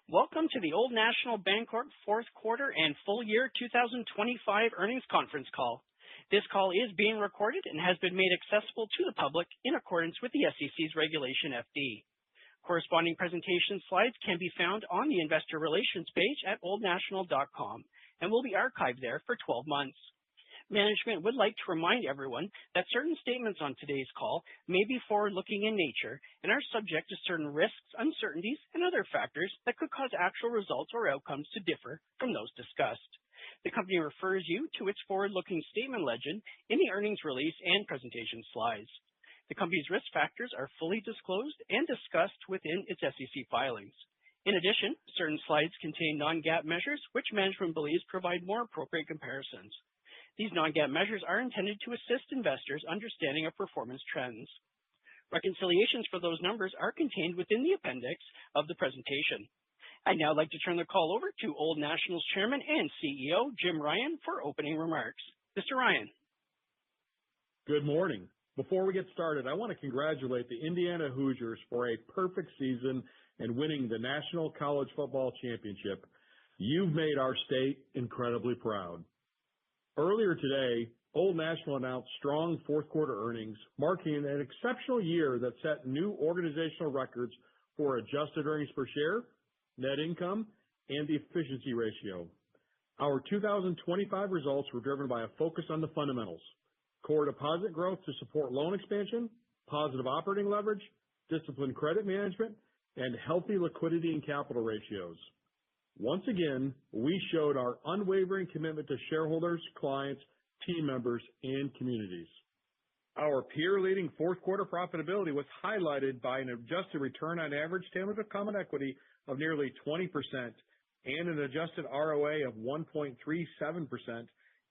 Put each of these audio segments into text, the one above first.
Welcome to the Old National Bancorp fourth quarter and full year 2025 earnings conference call. This call is being recorded and has been made accessible to the public in accordance with the SEC's Regulation FD. Corresponding presentation slides can be found on the Investor Relations page at oldnational.com and will be archived there for 12 months. Management would like to remind everyone that certain statements on today's call may be forward-looking in nature and are subject to certain risks, uncertainties, and other factors that could cause actual results or outcomes to differ from those discussed. The company refers you to its forward-looking statement legend in the earnings release and presentation slides. The company's risk factors are fully disclosed and discussed within its SEC filings. In addition, certain slides contain non-GAAP measures which management believes provide more appropriate comparisons. These non-GAAP measures are intended to assist investors' understanding of performance trends. Reconciliations for those numbers are contained within the appendix of the presentation. I'd now like to turn the call over to Old National's Chairman and CEO, Jim Ryan, for opening remarks. Mr. Ryan. Good morning. Before we get started, I want to congratulate the Indiana Hoosiers for a perfect season and winning the National College Football Championship. You've made our state incredibly proud. Earlier today, Old National announced strong fourth quarter earnings, marking an exceptional year that set new organizational records for adjusted earnings per share, net income, and the efficiency ratio. Our 2025 results were driven by a focus on the fundamentals: core deposit growth to support loan expansion, positive operating leverage, disciplined credit management, and healthy liquidity and capital ratios. Once again, we showed our unwavering commitment to shareholders, clients, team members, and communities. Our peer-leading fourth quarter profitability was highlighted by an adjusted return on average tangible common equity of nearly 20% and an adjusted ROA of 1.37%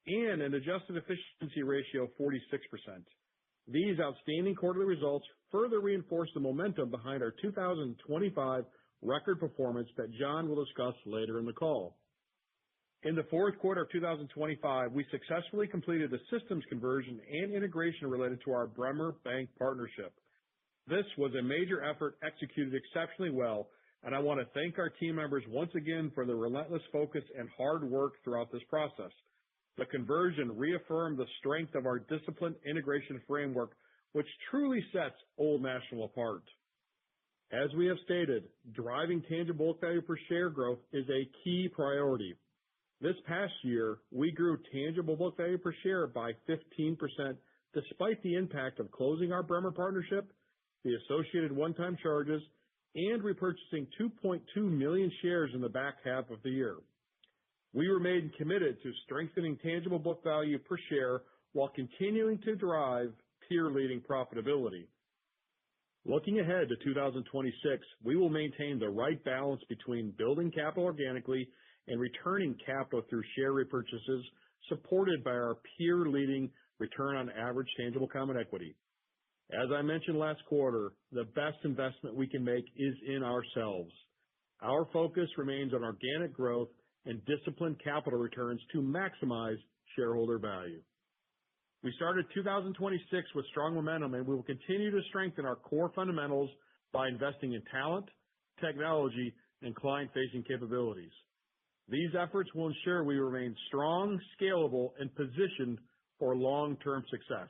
and an adjusted efficiency ratio of 46%. These outstanding quarterly results further reinforce the momentum behind our 2025 record performance that John will discuss later in the call. In the fourth quarter of 2025, we successfully completed the systems conversion and integration related to our Bremer Bank partnership. This was a major effort executed exceptionally well, and I want to thank our team members once again for their relentless focus and hard work throughout this process. The conversion reaffirmed the strength of our disciplined integration framework, which truly sets Old National apart. As we have stated, driving tangible book value per share growth is a key priority. This past year, we grew tangible book value per share by 15% despite the impact of closing our Bremer partnership, the associated one-time charges, and repurchasing 2.2 million shares in the back half of the year. We remain committed to strengthening tangible book value per share while continuing to drive peer-leading profitability. Looking ahead to 2026, we will maintain the right balance between building capital organically and returning capital through share repurchases, supported by our peer-leading return on average tangible common equity. As I mentioned last quarter, the best investment we can make is in ourselves. Our focus remains on organic growth and disciplined capital returns to maximize shareholder value. We started 2026 with strong momentum, and we will continue to strengthen our core fundamentals by investing in talent, technology, and client-facing capabilities. These efforts will ensure we remain strong, scalable, and positioned for long-term success.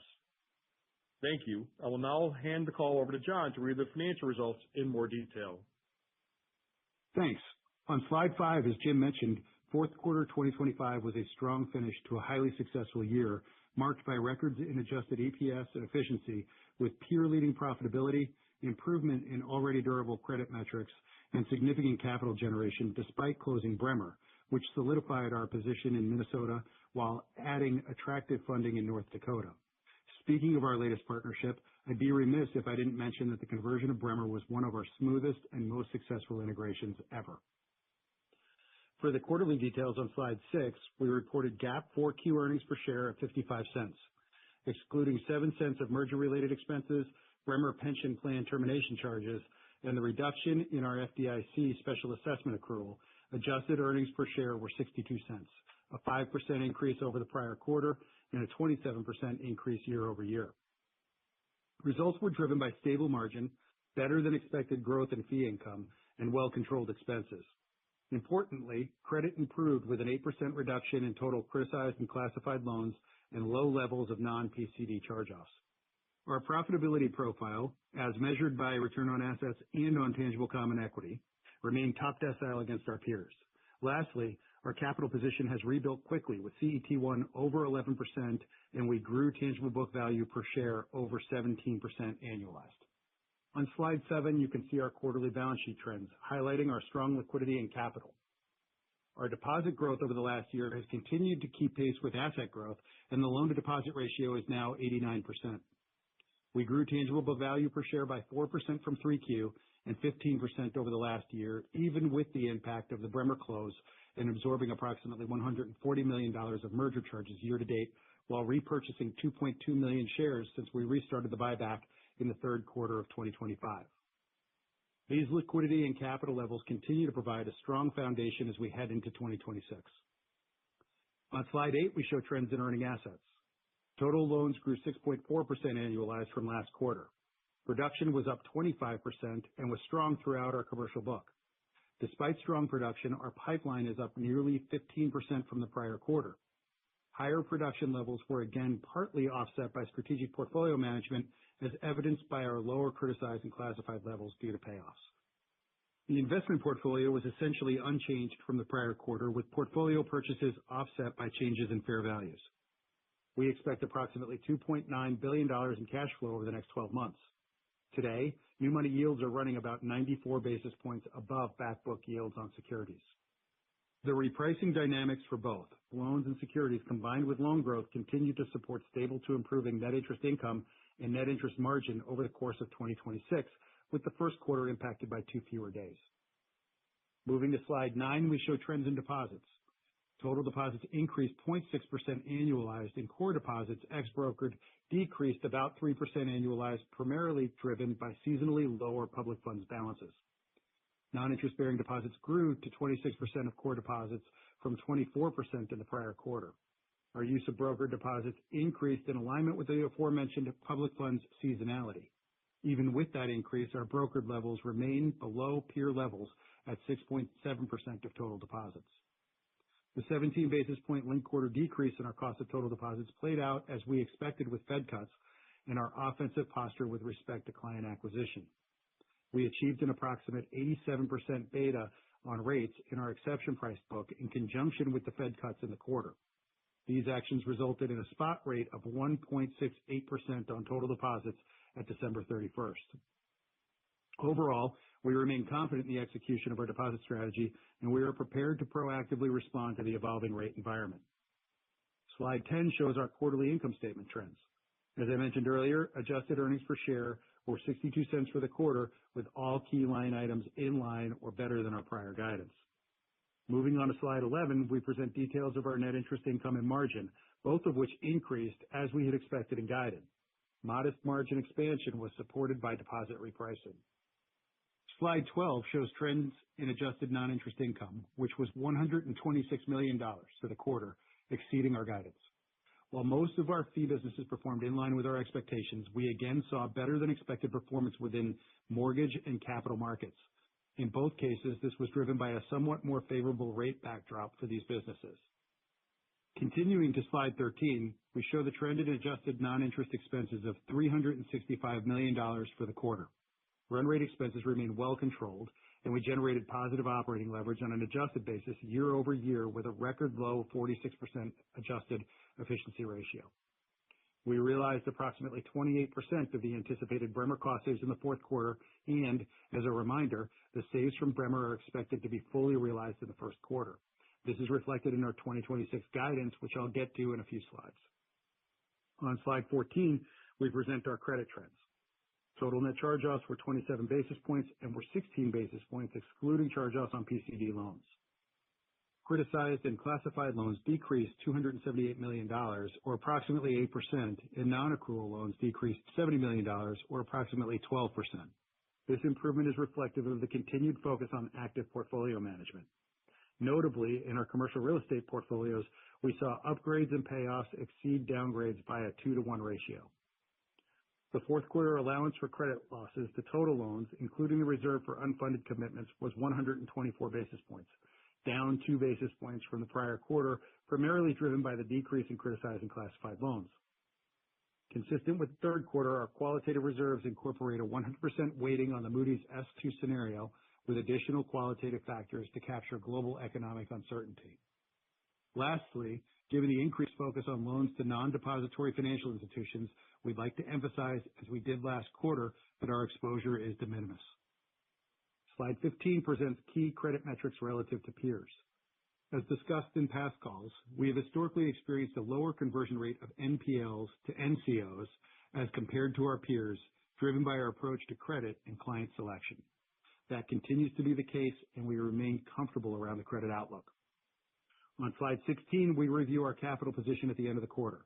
Thank you. I will now hand the call over to John to read the financial results in more detail. Thanks. On slide 5, as Jim mentioned, fourth quarter 2025 was a strong finish to a highly successful year, marked by records in adjusted EPS and efficiency, with peer-leading profitability, improvement in already durable credit metrics, and significant capital generation despite closing Bremer, which solidified our position in Minnesota while adding attractive funding in North Dakota. Speaking of our latest partnership, I'd be remiss if I didn't mention that the conversion of Bremer was one of our smoothest and most successful integrations ever. For the quarterly details on slide 6, we reported GAAP 4Q earnings per share of 55 cents. Excluding 7 cents of merger-related expenses, Bremer pension plan termination charges, and the reduction in our FDIC special assessment accrual, adjusted earnings per share were 62 cents, a 5% increase over the prior quarter and a 27% increase year over year. Results were driven by stable margin, better than expected growth in fee income, and well-controlled expenses. Importantly, credit improved with an 8% reduction in total criticized and classified loans and low levels of non-PCD charge-offs. Our profitability profile, as measured by return on assets and on tangible common equity, remained top decile against our peers. Lastly, our capital position has rebuilt quickly with CET1 over 11%, and we grew tangible book value per share over 17% annualized. On slide 7, you can see our quarterly balance sheet trends, highlighting our strong liquidity and capital. Our deposit growth over the last year has continued to keep pace with asset growth, and the loan-to-deposit ratio is now 89%. We grew tangible book value per share by 4% from 3Q and 15% over the last year, even with the impact of the Bremer close and absorbing approximately $140 million of merger charges year to date, while repurchasing 2.2 million shares since we restarted the buyback in the third quarter of 2025. These liquidity and capital levels continue to provide a strong foundation as we head into 2026. On slide 8, we show trends in earning assets. Total loans grew 6.4% annualized from last quarter. Production was up 25% and was strong throughout our commercial book. Despite strong production, our pipeline is up nearly 15% from the prior quarter. Higher production levels were again partly offset by strategic portfolio management, as evidenced by our lower criticized and classified levels due to payoffs. The investment portfolio was essentially unchanged from the prior quarter, with portfolio purchases offset by changes in fair values. We expect approximately $2.9 billion in cash flow over the next 12 months. Today, new money yields are running about 94 basis points above back book yields on securities. The repricing dynamics for both loans and securities combined with loan growth continue to support stable to improving net interest income and net interest margin over the course of 2026, with the first quarter impacted by 2 fewer days. Moving to slide 9, we show trends in deposits. Total deposits increased 0.6% annualized, and core deposits ex-brokered decreased about 3% annualized, primarily driven by seasonally lower public funds balances. Non-interest-bearing deposits grew to 26% of core deposits from 24% in the prior quarter. Our use of brokered deposits increased in alignment with the aforementioned public funds seasonality. Even with that increase, our brokered levels remain below peer levels at 6.7% of total deposits. The 17 basis point linked quarter decrease in our cost of total deposits played out as we expected with Fed cuts and our offensive posture with respect to client acquisition. We achieved an approximate 87% beta on rates in our exception price book in conjunction with the Fed cuts in the quarter. These actions resulted in a spot rate of 1.68% on total deposits at December 31st. Overall, we remain confident in the execution of our deposit strategy, and we are prepared to proactively respond to the evolving rate environment. Slide 10 shows our quarterly income statement trends. As I mentioned earlier, adjusted earnings per share were 62 cents for the quarter, with all key line items in line or better than our prior guidance. Moving on to slide 11, we present details of our net interest income and margin, both of which increased as we had expected and guided. Modest margin expansion was supported by deposit repricing. Slide 12 shows trends in adjusted non-interest income, which was $126 million for the quarter, exceeding our guidance. While most of our fee businesses performed in line with our expectations, we again saw better than expected performance within mortgage and capital markets. In both cases, this was driven by a somewhat more favorable rate backdrop for these businesses. Continuing to slide 13, we show the trend in adjusted non-interest expenses of $365 million for the quarter. Run rate expenses remain well controlled, and we generated positive operating leverage on an adjusted basis year over year with a record low 46% adjusted efficiency ratio. We realized approximately 28% of the anticipated Bremer cost saves in the fourth quarter, and as a reminder, the saves from Bremer are expected to be fully realized in the first quarter. This is reflected in our 2026 guidance, which I'll get to in a few slides. On slide 14, we present our credit trends. Total net charge-offs were 27 basis points and were 16 basis points excluding charge-offs on PCD loans. Criticized and classified loans decreased $278 million, or approximately 8%, and non-accrual loans decreased $70 million, or approximately 12%. This improvement is reflective of the continued focus on active portfolio management. Notably, in our commercial real estate portfolios, we saw upgrades and payoffs exceed downgrades by a 2-to-1 ratio. The fourth quarter allowance for credit losses to total loans, including the reserve for unfunded commitments, was 124 basis points. down 2 basis points from the prior quarter, primarily driven by the decrease in criticized and classified loans. Consistent with the third quarter, our qualitative reserves incorporate a 100% weighting on the Moody's S2 scenario with additional qualitative factors to capture global economic uncertainty. Lastly, given the increased focus on loans to non-depository financial institutions, we'd like to emphasize, as we did last quarter, that our exposure is de minimis. Slide 15 presents key credit metrics relative to peers. As discussed in past calls, we have historically experienced a lower conversion rate of NPLs to NCOs as compared to our peers, driven by our approach to credit and client selection. That continues to be the case, and we remain comfortable around the credit outlook. On slide 16, we review our capital position at the end of the quarter.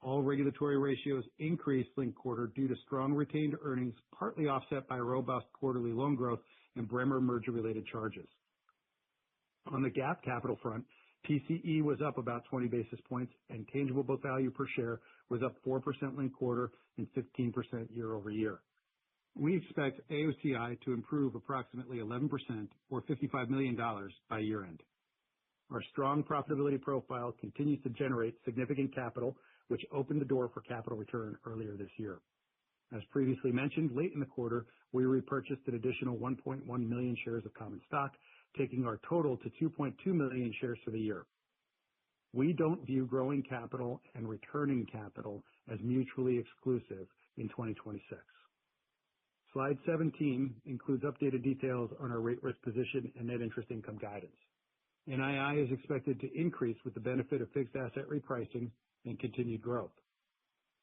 All regulatory ratios increased linked quarter due to strong retained earnings, partly offset by robust quarterly loan growth and Bremer merger-related charges. On the GAAP capital front, TCE was up about 20 basis points, and tangible book value per share was up 4% linked quarter and 15% year over year. We expect AOCI to improve approximately 11% or $55 million by year end. Our strong profitability profile continues to generate significant capital, which opened the door for capital return earlier this year. As previously mentioned, late in the quarter, we repurchased an additional 1.1 million shares of common stock, taking our total to 2.2 million shares for the year. We don't view growing capital and returning capital as mutually exclusive in 2026. Slide 17 includes updated details on our rate risk position and net interest income guidance. NII is expected to increase with the benefit of fixed asset repricing and continued growth.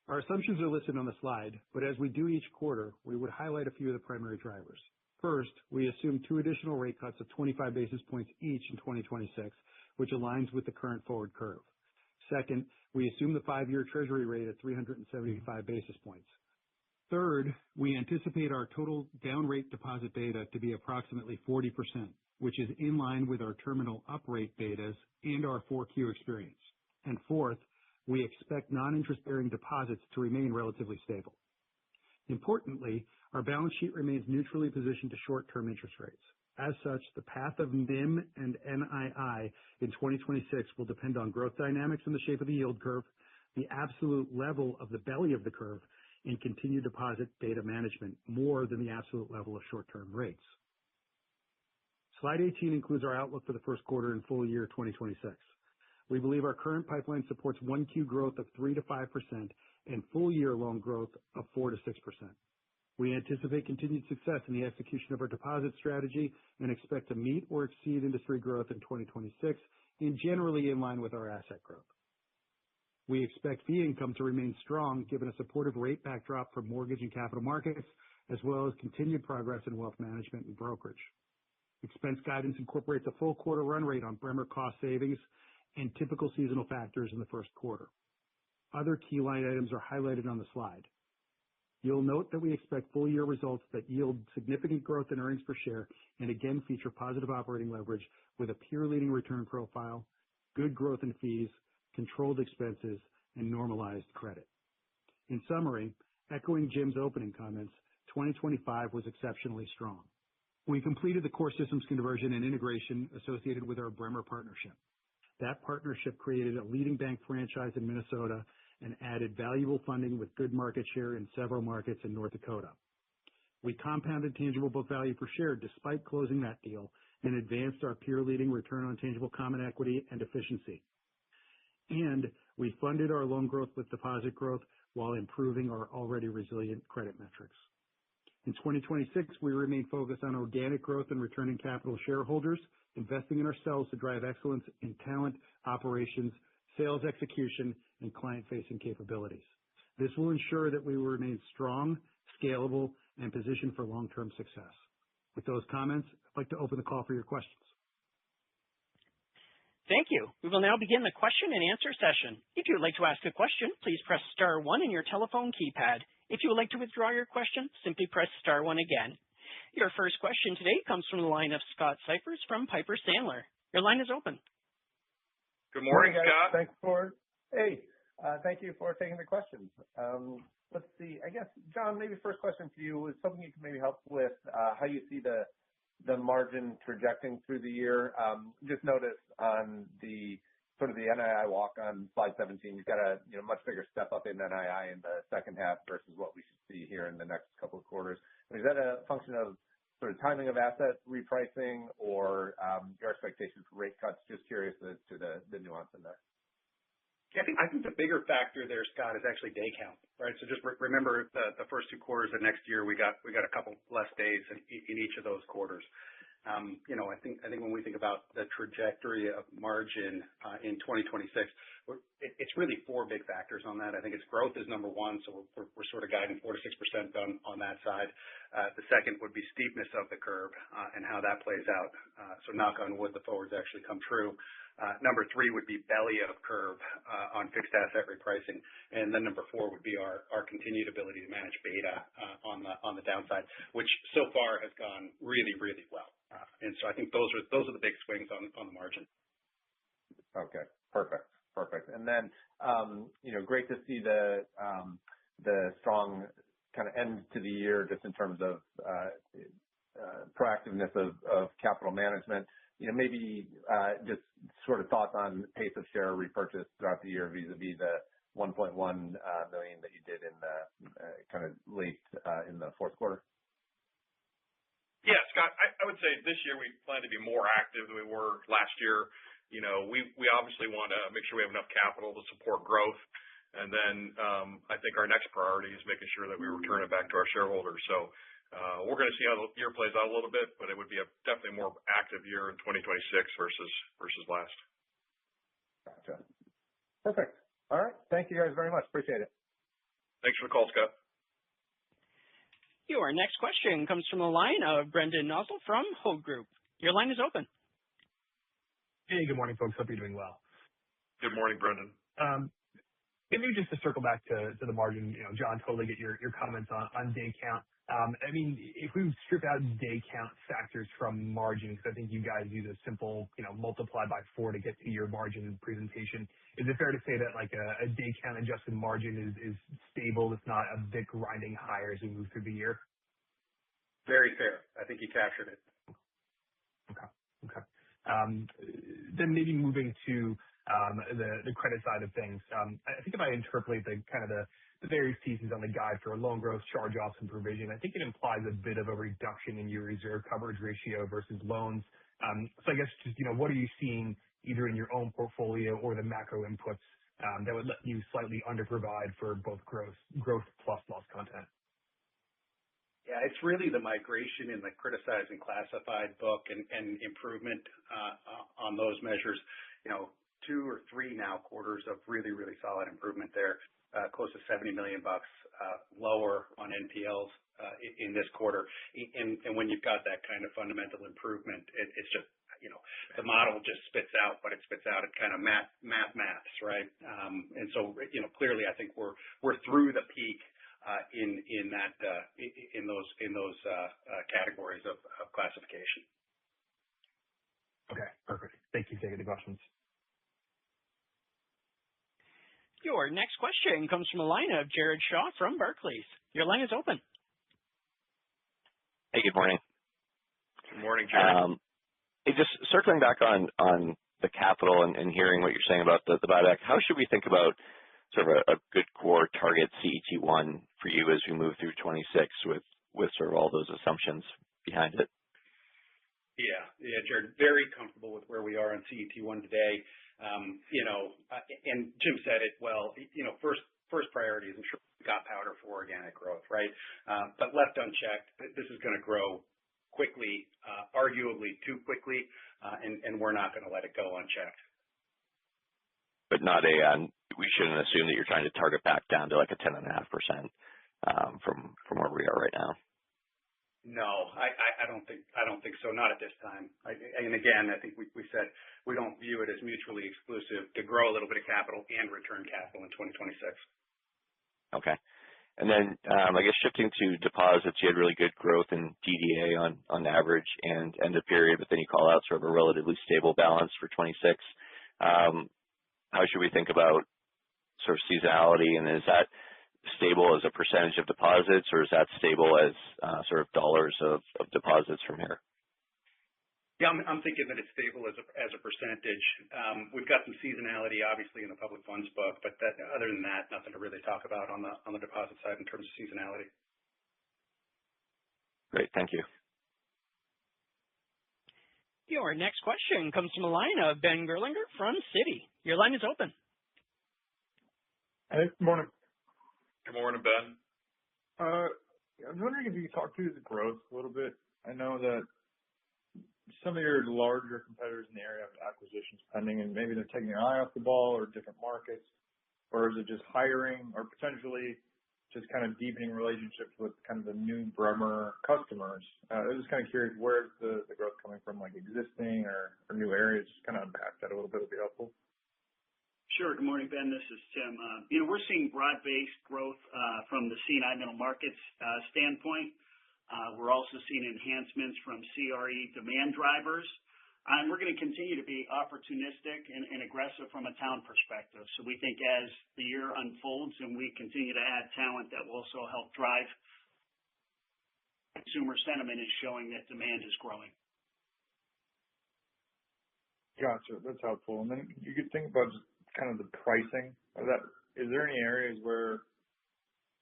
Our assumptions are listed on the slide, but as we do each quarter, we would highlight a few of the primary drivers. First, we assume 2 additional rate cuts of 25 basis points each in 2026, which aligns with the current forward curve. Second, we assume the 5-year Treasury rate at 375 basis points. Third, we anticipate our total down rate deposit beta to be approximately 40%, which is in line with our terminal up rate betas and our 4Q experience. And fourth, we expect non-interest-bearing deposits to remain relatively stable. Importantly, our balance sheet remains neutrally positioned to short-term interest rates. As such, the path of NIM and NII in 2026 will depend on growth dynamics in the shape of the yield curve, the absolute level of the belly of the curve, and continued deposit beta management more than the absolute level of short-term rates. Slide 18 includes our outlook for the first quarter and full year 2026. We believe our current pipeline supports 1Q growth of 3 to 5% and full year loan growth of 4 to 6%. We anticipate continued success in the execution of our deposit strategy and expect to meet or exceed industry growth in 2026 and generally in line with our asset growth. We expect fee income to remain strong given a supportive rate backdrop for mortgage and capital markets, as well as continued progress in wealth management and brokerage. Expense guidance incorporates a full quarter run rate on Bremer cost savings and typical seasonal factors in the first quarter. Other key line items are highlighted on the slide. You'll note that we expect full year results that yield significant growth in earnings per share and again feature positive operating leverage with a peer-leading return profile, good growth in fees, controlled expenses, and normalized credit. In summary, echoing Jim's opening comments, 2025 was exceptionally strong. We completed the core systems conversion and integration associated with our Bremer partnership. That partnership created a leading bank franchise in Minnesota and added valuable funding with good market share in several markets in North Dakota. We compounded tangible book value per share despite closing that deal and advanced our peer-leading return on tangible common equity and efficiency. And we funded our loan growth with deposit growth while improving our already resilient credit metrics. In 2026, we remain focused on organic growth and returning capital to shareholders, investing in ourselves to drive excellence in talent, operations, sales execution, and client-facing capabilities. This will ensure that we will remain strong, scalable, and positioned for long-term success. With those comments, I'd like to open the call for your questions. Thank you. We will now begin the question and answer session. If you would like to ask a question, please press star 1 in your telephone keypad. If you would like to withdraw your question, simply press star 1 again. Your first question today comes from the line of Scott Cyphers from Piper Sandler. Your line is open. Good morning, Scott. Thank you for taking the questions. Let's see. I guess, John, maybe first question for you was something you can maybe help with how you see the the margin trajecting through the year. Just noticed on the sort of the NII walk on slide 17, you've got a much bigger step up in NII in the second half versus what we should see here in the next couple of quarters. Is that a function of sort of timing of asset repricing or your expectations for rate cuts? Just curious as to the nuance in there. Yeah, I think the bigger factor there, Scott, is actually day count, right? So just remember the first 2 quarters of next year, we got a couple less days in each of those quarters. I think when we think about the trajectory of margin in 2026, it's really 4 big factors on that. I think it's growth is number 1, so we're sort of guiding 4 to 6% on that side. The second would be steepness of the curve and how that plays out. So knock on wood, the forwards actually come true. Number 3 would be belly of curve on fixed asset repricing, and then number 4 would be our continued ability to manage beta on the downside, which so far has gone really, really well. And so I think those are the big swings on the margin. Okay, perfect. And then great to see the strong kind of end to the year just in terms of proactiveness of capital management. Maybe just sort of thoughts on pace of share repurchase throughout the year vis-a-vis the 1.1 million that you did in the kind of late in the fourth quarter. Yeah, Scott, I would say this year we plan to be more active than we were last year. We obviously want to make sure we have enough capital to support growth. And then I think our next priority is making sure that we return it back to our shareholders. So we're going to see how the year plays out a little bit, but it would be definitely a more active year in 2026 versus last. Gotcha. Perfect. All right. Thank you guys very much. Appreciate it. Thanks for the call, Scott. Your next question comes from the line of Brendan Nosal from Hovde Group. Your line is open. Hey, good morning, folks. Hope you're doing well. Good morning, Brendan. Maybe just to circle back to the margin, John, totally get your comments on day count. I mean, if we strip out day count factors from margin, because I think you guys use a simple, multiply by 4 to get to your margin presentation, is it fair to say that like a day count adjusted margin is stable, if not a bit grinding higher as we move through the year? Very fair. I think you captured it. Okay. Then maybe moving to the credit side of things. I think if I interpolate the various pieces on the guide for loan growth, charge-offs, and provision, I think it implies a bit of a reduction in your reserve coverage ratio versus loans. So I guess just, what are you seeing either in your own portfolio or the macro inputs that would let you slightly underprovide for both growth plus loss content? Yeah, it's really the migration in the criticized and classified book and improvement on those measures. 2 or 3 now quarters of really, really solid improvement there, close to $70 million lower on NPLs in this quarter. And when you've got that kind of fundamental improvement, it's just, the model just spits out what it spits out. It kind of maths, right? And so, clearly I think we're through the peak in those categories of classification. Okay, perfect. Thank you for taking the questions. Your next question comes from the line of Jared Shaw from Barclays. Your line is open. Hey, good morning. Good morning, Jared. Just circling back on the capital and hearing what you're saying about the buyback, how should we think about sort of a good core target CET1 for you as we move through 26 with sort of all those assumptions behind it? Yeah, Jared, very comfortable with where we are on CET1 today. And Jim said it well, first priority is ensure we've got powder for organic growth, right? But left unchecked, this is going to grow quickly, arguably too quickly, and we're not going to let it go unchecked. But we shouldn't assume that you're trying to target back down to like a 10.5% from where we are right now. No, I don't think so. Not at this time. And again, I think we said we don't view it as mutually exclusive to grow a little bit of capital and return capital in 2026. Okay. And then I guess shifting to deposits, you had really good growth in DDA on average and end of period, but then you call out sort of a relatively stable balance for 26. How should we think about sort of seasonality, and is that stable as a percentage of deposits, or is that stable as sort of dollars of deposits from here? Yeah, I'm thinking that it's stable as a percentage. We've got some seasonality, obviously, in the public funds book, but other than that, nothing to really talk about on the deposit side in terms of seasonality. Great. Thank you. Your next question comes from the line of Ben Gerlinger from Citi. Your line is open. Hey, good morning. Good morning, Ben. I was wondering if you could talk through the growth a little bit. I know that some of your larger competitors in the area have acquisitions pending, and maybe they're taking their eye off the ball or different markets, or is it just hiring or potentially just kind of deepening relationships with kind of the new Bremer customers? I was just kind of curious, where's the growth coming from, like existing or new areas? Just kind of unpack that a little bit would be helpful. Sure. Good morning, Ben. This is Tim. We're seeing broad-based growth from the C&I middle markets standpoint. We're also seeing enhancements from CRE demand drivers. And we're going to continue to be opportunistic and aggressive from a talent perspective. So we think as the year unfolds and we continue to add talent, that will also help drive consumer sentiment is showing that demand is growing. Gotcha. That's helpful. And then you could think about just kind of the pricing of that. Is there any areas where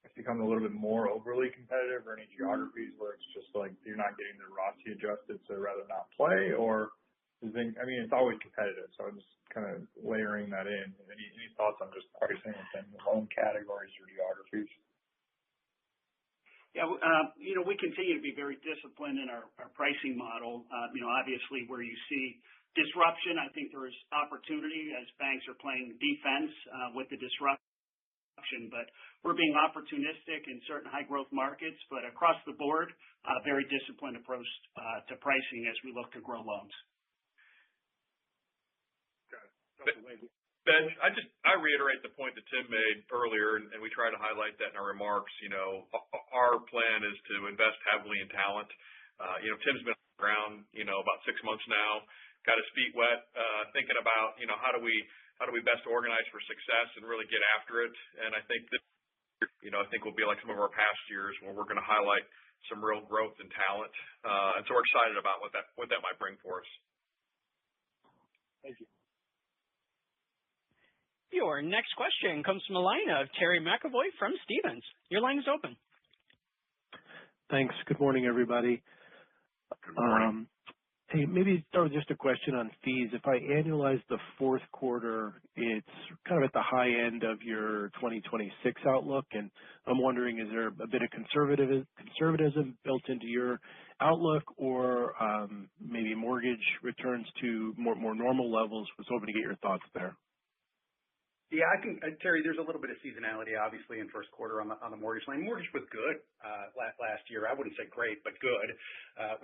it's become a little bit more overly competitive, or any geographies where it's just like you're not getting the ROTCE adjusted, so rather not play? Or it's always competitive, so I'm just kind of layering that in. Any thoughts on just pricing within the loan categories or geographies? Yeah, we continue to be very disciplined in our pricing model. Obviously where you see disruption, I think there is opportunity as banks are playing defense with the disruption. But we're being opportunistic in certain high growth markets, but across the board, very disciplined approach to pricing as we look to grow loans. Ben, I reiterate the point that Tim made earlier, and we try to highlight that in our remarks. Our plan is to invest heavily in talent. Tim's been on the ground, about 6 months now, got his feet wet, thinking about, how do we best organize for success and really get after it. And I think that, I think will be like some of our past years where we're going to highlight some real growth in talent. And so we're excited about what that might bring for us. Thank you. Your next question comes from the line of Terry McEvoy from Stephens. Your line is open. Thanks. Good morning, everybody. Good morning. Hey, maybe start with just a question on fees. If I annualize the fourth quarter, it's kind of at the high end of your 2026 outlook, and I'm wondering, is there a bit of conservatism built into your outlook, or maybe mortgage returns to more normal levels? Was hoping to get your thoughts there. Yeah, Terry, there's a little bit of seasonality, obviously, in first quarter on the mortgage line. Mortgage was good last year. I wouldn't say great, but good.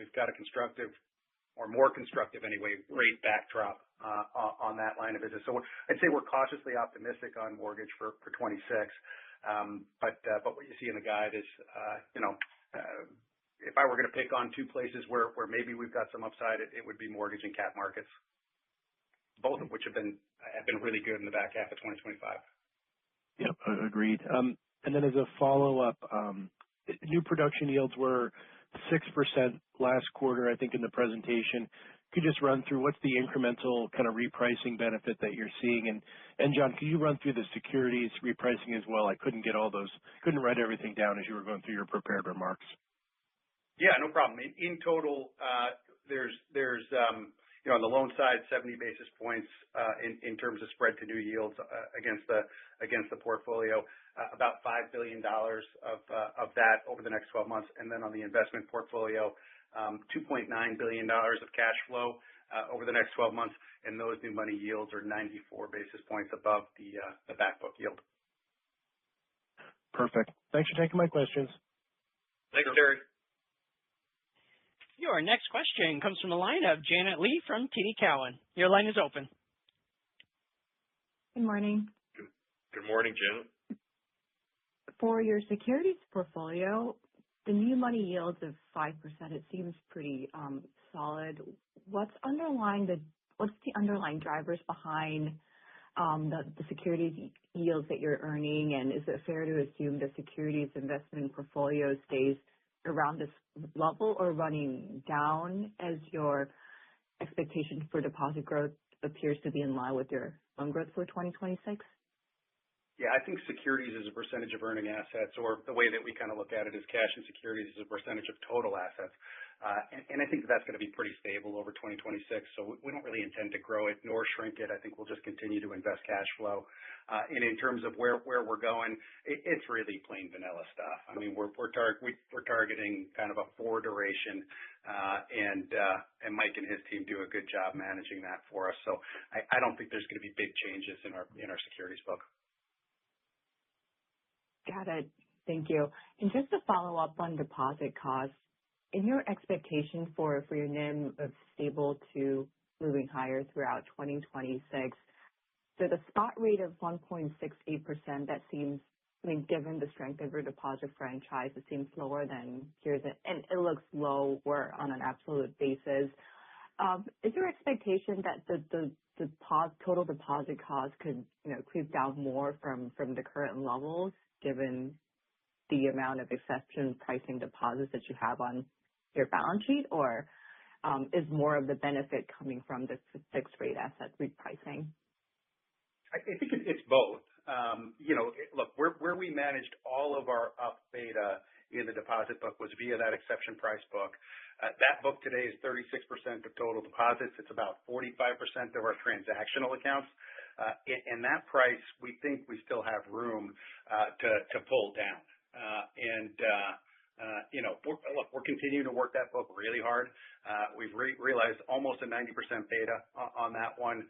We've got a constructive, or more constructive anyway, rate backdrop on that line of business. So I'd say we're cautiously optimistic on mortgage for 26. But what you see in the guide is, if I were going to pick on two places where maybe we've got some upside, it would be mortgage and cap markets, both of which have been really good in the back half of 2025. Yep, agreed. And then as a follow-up, new production yields were 6% last quarter, I think, in the presentation. Could you just run through what's the incremental kind of repricing benefit that you're seeing? And John, could you run through the securities repricing as well? I couldn't write everything down as you were going through your prepared remarks. Yeah, no problem. In total, there's on the loan side, 70 basis points in terms of spread to new yields against the portfolio, about $5 billion of that over the next 12 months. And then on the investment portfolio, $2.9 billion of cash flow over the next 12 months. And those new money yields are 94 basis points above the back book yield. Perfect. Thanks for taking my questions. Thanks, Terry. Your next question comes from the line of Janet Lee from TD Cowen. Your line is open. Good morning. Good morning, Janet. For your securities portfolio, the new money yields of 5%, it seems pretty solid. What's the underlying drivers behind the securities yields that you're earning? And is it fair to assume the securities investment portfolio stays around this level or running down as your expectation for deposit growth appears to be in line with your loan growth for 2026? Yeah, I think securities as a percentage of earning assets, or the way that we kind of look at it is cash and securities as a percentage of total assets. And I think that's going to be pretty stable over 2026. So we don't really intend to grow it nor shrink it. I think we'll just continue to invest cash flow. And in terms of where we're going, it's really plain vanilla stuff. I mean, we're targeting kind of a 4 duration, and Mike and his team do a good job managing that for us. So I don't think there's going to be big changes in our securities book. Got it. Thank you. And just to follow up on deposit costs, in your expectation for your NIM of stable to moving higher throughout 2026, so the spot rate of 1.68%, that seems, I mean, given the strength of your deposit franchise, it seems lower than peers, and it looks lower on an absolute basis. Is your expectation that the total deposit cost could, creep down more from the current levels, given the amount of exception pricing deposits that you have on your balance sheet, or is more of the benefit coming from the fixed rate asset repricing? I think it's both. Look, where we managed all of our up beta in the deposit book was via that exception price book. That book today is 36% of total deposits. It's about 45% of our transactional accounts. And that price, we think we still have room to pull down. Look, we're continuing to work that book really hard. We've realized almost a 90% beta on that one,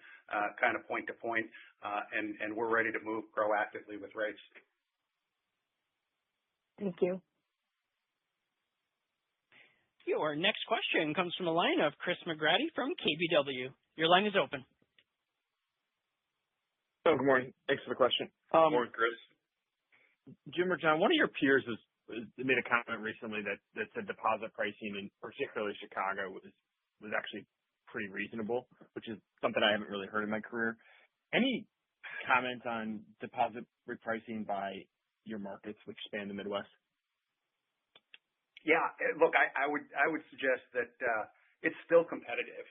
kind of point to point, and we're ready to move proactively with rates. Thank you. Your next question comes from a line of Chris McGratty from KBW. Your line is open. Oh, good morning. Thanks for the question. Good morning, Chris. Jim or John, one of your peers has made a comment recently that said deposit pricing, in particularly Chicago, was actually pretty reasonable, which is something I haven't really heard in my career. Any comment on deposit repricing by your markets, which span the Midwest? Yeah, look, I would suggest that it's still competitive,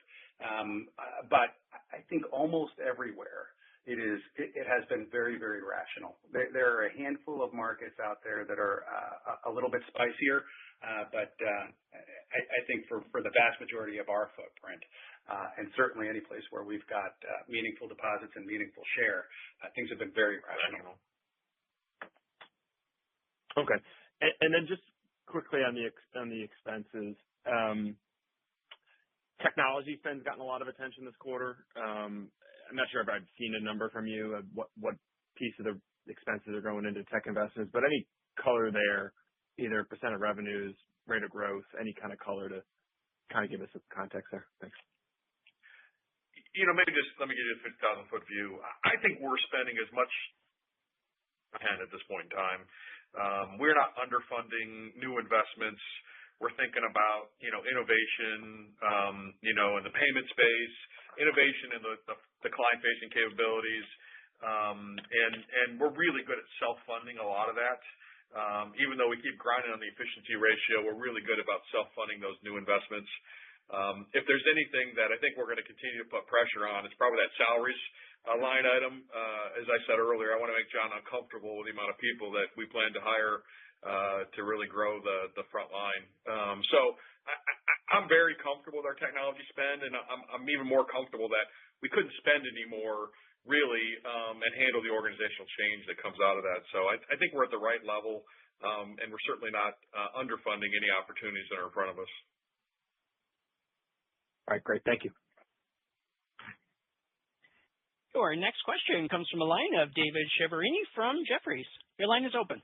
but I think almost everywhere it has been very, very rational. There are a handful of markets out there that are a little bit spicier, but I think for the vast majority of our footprint, and certainly any place where we've got meaningful deposits and meaningful share, things have been very rational. Okay, and then just quickly on the expenses. Technology spend's gotten a lot of attention this quarter. I'm not sure if I've seen a number from you of what piece of the expenses are going into tech investments, but any color there, either percent of revenues, rate of growth, any kind of color to kind of give us some context there. Thanks. Maybe just let me give you a 50,000-foot view. I think we're spending as much at this point in time. We're not underfunding new investments. We're thinking about, innovation, in the payment space, innovation in the client-facing capabilities, and we're really good at self-funding a lot of that. Even though we keep grinding on the efficiency ratio, we're really good about self-funding those new investments. If there's anything that I think we're going to continue to put pressure on, it's probably that salaries line item. As I said earlier, I want to make John uncomfortable with the amount of people that we plan to hire to really grow the front line. So I'm very comfortable with our technology spend, and I'm even more comfortable that we couldn't spend any more really and handle the organizational change that comes out of that. So I think we're at the right level, and we're certainly not underfunding any opportunities that are in front of us. All right, great. Thank you. Your next question comes from a line of David Chiaverini from Jefferies. Your line is open.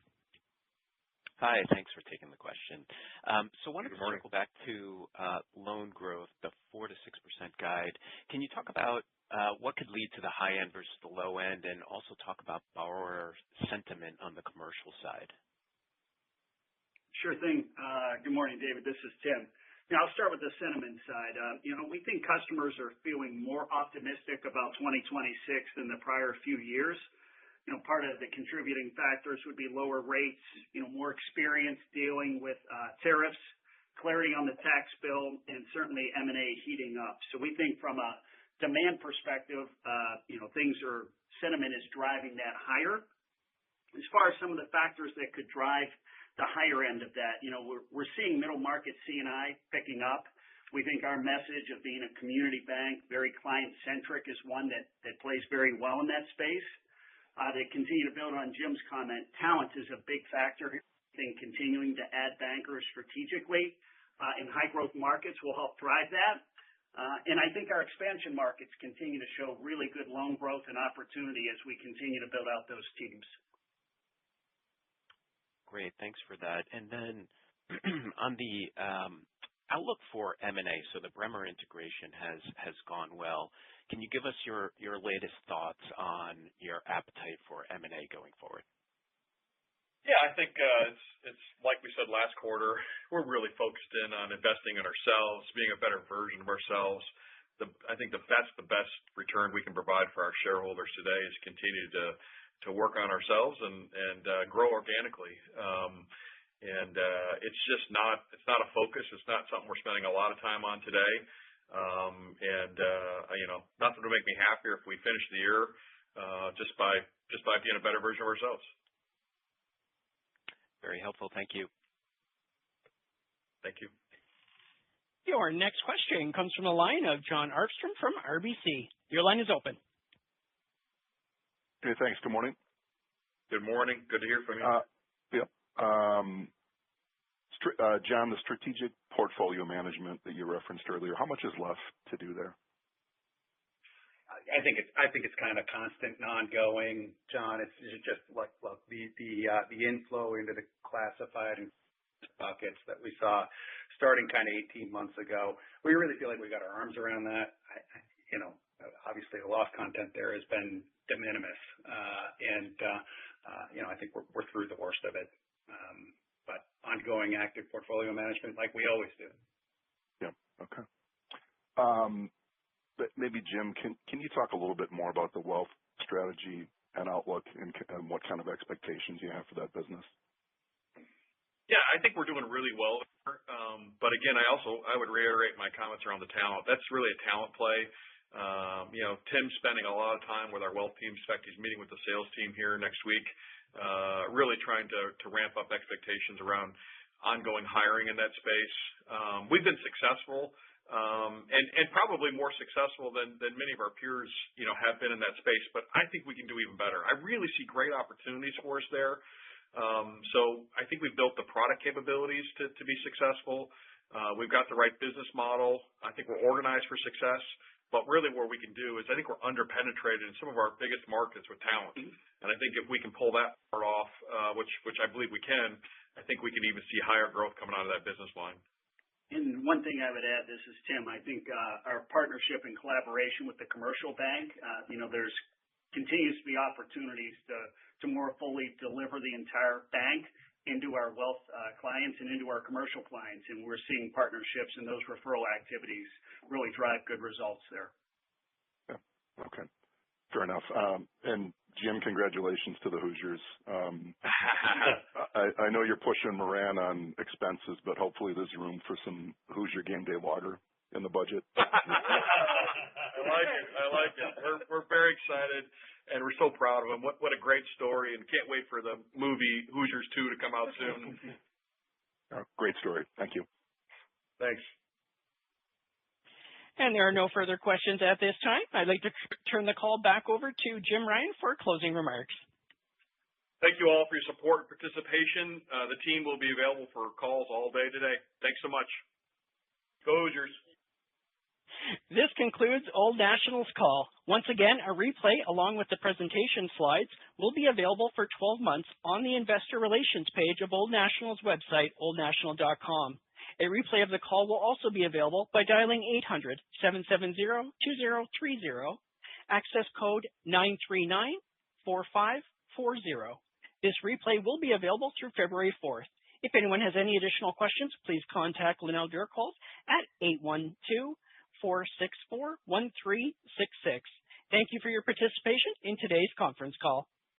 Hi, thanks for taking the question. So I wanted to circle back to loan growth, the 4 to 6% guide. Can you talk about what could lead to the high end versus the low end, and also talk about borrower sentiment on the commercial side? Sure thing. Good morning, David. This is Tim. I'll start with the sentiment side. We think customers are feeling more optimistic about 2026 than the prior few years. Part of the contributing factors would be lower rates, more experience dealing with tariffs, clarity on the tax bill, and certainly M&A heating up. So we think from a demand perspective, sentiment is driving that higher. As far as some of the factors that could drive the higher end of that, we're seeing middle market C&I picking up. We think our message of being a community bank, very client-centric, is one that plays very well in that space. To continue to build on Jim's comment, talent is a big factor. I think continuing to add bankers strategically in high-growth markets will help drive that. And I think our expansion markets continue to show really good loan growth and opportunity as we continue to build out those teams. Great. Thanks for that. And then on the outlook for M&A, so the Bremer integration has gone well. Can you give us your latest thoughts on your appetite for M&A going forward? Yeah, I think it's like we said last quarter, we're really focused in on investing in ourselves, being a better version of ourselves. I think that's the best return we can provide for our shareholders today is continue to work on ourselves and grow organically. It's just not a focus. It's not something we're spending a lot of time on today. Nothing would make me happier if we finish the year just by being a better version of ourselves. Very helpful. Thank you. Thank you. Your next question comes from the line of Jon Arfstrom from RBC. Your line is open. Hey, thanks. Good morning. Good morning. Good to hear from you. Yep. John, the strategic portfolio management that you referenced earlier, how much is left to do there? I think it's kind of constant and ongoing, John. It's just like the inflow into the classified buckets that we saw starting kind of 18 months ago. We really feel like we got our arms around that. Obviously the loss content there has been de minimis, I think we're through the worst of it. But ongoing active portfolio management like we always do. Yeah. Okay. But maybe Jim, can you talk a little bit more about the wealth strategy and outlook and what kind of expectations you have for that business? Yeah, I think we're doing really well there. But again, I would reiterate my comments around the talent. That's really a talent play. Tim's spending a lot of time with our wealth team. In fact, he's meeting with the sales team here next week, really trying to ramp up expectations around ongoing hiring in that space. We've been successful. And probably more successful than many of our peers, have been in that space. But I think we can do even better. I really see great opportunities for us there. So I think we've built the product capabilities to be successful. We've got the right business model. I think we're organized for success. But really what we can do is I think we're underpenetrated in some of our biggest markets with talent. And I think if we can pull that part off, which I believe we can, I think we can even see higher growth coming out of that business line. And one thing I would add, this is Tim, I think our partnership and collaboration with the commercial bank, there's continues to be opportunities to more fully deliver the entire bank into our wealth clients and into our commercial clients. And we're seeing partnerships and those referral activities really drive good results there. Yeah. Okay. Fair enough. And Jim, congratulations to the Hoosiers. I know you're pushing Moran on expenses, but hopefully there's room for some Hoosier game day water in the budget. I like it. We're very excited, and we're so proud of him. What a great story, and can't wait for the movie Hoosiers 2 to come out soon. Great story. Thank you. Thanks. And there are no further questions at this time. I'd like to turn the call back over to Jim Ryan for closing remarks. Thank you all for your support and participation. The team will be available for calls all day today. Thanks so much. Go Hoosiers. This concludes Old National's call. Once again, a replay along with the presentation slides will be available for 12 months on the Investor Relations page of Old National's website, oldnational.com. A replay of the call will also be available by dialing 800-770-2030, access code 939-4540. This replay will be available through February 4th. If anyone has any additional questions, please contact Linnell Durkholz at 812-464-1366. Thank you for your participation in today's conference call.